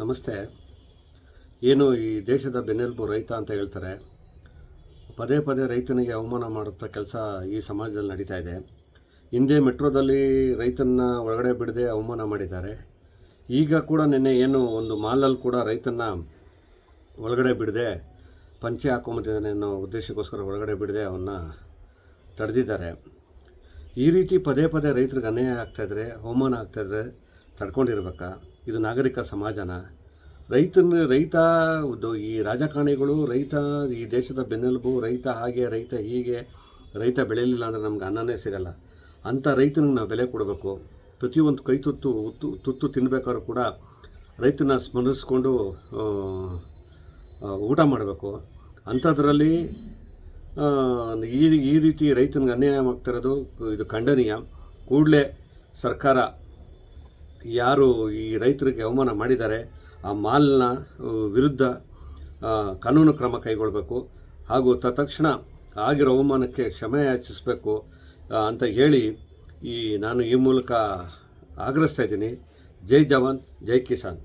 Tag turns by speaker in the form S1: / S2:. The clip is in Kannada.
S1: ನಮಸ್ತೆ. ಏನು ಈ ದೇಶದ ಬೆನ್ನೆಲುಬು ರೈತ ಅಂತ ಹೇಳ್ತಾರೆ. ಪದೇ ಪದೇ ರೈತನಿಗೆ ಅವಮಾನ ಮಾಡುತ್ತಾ ಕೆಲಸ ಈ ಸಮಾಜದಲ್ಲಿ ನಡೀತಾ ಇದೆ. ಹಿಂದೆ ಮೆಟ್ರೋದಲ್ಲಿ ರೈತನ ಒಳಗಡೆ ಬಿಡದೆ ಅವಮಾನ ಮಾಡಿದ್ದಾರೆ. ಈಗ ಕೂಡ ನಿನ್ನೆ ಏನು ಒಂದು ಮಾಲಲ್ಲಿ ಕೂಡ ರೈತನ ಒಳಗಡೆ ಬಿಡದೆ ಪಂಚೆ ಹಾಕೊಂಬಂದಿದ್ದಾನೆ ಅನ್ನೋ ಉದ್ದೇಶಕ್ಕೋಸ್ಕರ ಒಳಗಡೆ ಬಿಡದೆ ಅವನ್ನ ತಡೆದಿದ್ದಾರೆ. ಈ ರೀತಿ ಪದೇ ಪದೇ ರೈತರಿಗೆ ಅನ್ಯಾಯ ಆಗ್ತಾಯಿದ್ರೆ, ಅವಮಾನ ಆಗ್ತಾಯಿದ್ರೆ ತಡ್ಕೊಂಡಿರ್ಬೇಕಾ? ಇದು ನಾಗರಿಕ ಸಮಾಜನ? ರೈತ ಈ ರಾಜಕಾರಣಿಗಳು ರೈತ ಈ ದೇಶದ ಬೆನ್ನೆಲುಬು, ರೈತ ಹಾಗೆ ರೈತ ಹೀಗೆ, ರೈತ ಬೆಳೆಯಲಿಲ್ಲ ಅಂದರೆ ನಮ್ಗೆ ಅನ್ನನೇ ಸಿಗಲ್ಲ. ಅಂಥ ರೈತನಿಗೆ ನಾವು ಬೆಲೆ ಕೊಡಬೇಕು. ಪ್ರತಿಯೊಂದು ಕೈ ತುತ್ತು ತಿನ್ನಬೇಕಾದ್ರೂ ಕೂಡ ರೈತನ ಸ್ಮರಿಸ್ಕೊಂಡು ಊಟ ಮಾಡಬೇಕು. ಅಂಥದ್ರಲ್ಲಿ ಈ ರೀತಿ ರೈತನಿಗೆ ಅನ್ಯಾಯ ಆಗ್ತಿರೋದು ಇದು ಖಂಡನೀಯ. ಕೂಡಲೇ ಸರ್ಕಾರ ಯಾರು ಈ ರೈತರಿಗೆ ಅವಮಾನ ಮಾಡಿದ್ದಾರೆ ಆ ಮಾಲ್ನ ವಿರುದ್ಧ ಕಾನೂನು ಕ್ರಮ ಕೈಗೊಳ್ಳಬೇಕು. ಹಾಗೂ ತತ್ಕ್ಷಣ ಆಗಿರೋ ಅವಮಾನಕ್ಕೆ ಕ್ಷಮೆ ಯಾಚಿಸಬೇಕು ಅಂತ ಹೇಳಿ ನಾನು ಈ ಮೂಲಕ ಆಗ್ರಹಿಸ್ತಾ ಇದ್ದೀನಿ. ಜೈ ಜವಾನ್, ಜೈ ಕಿಸಾನ್.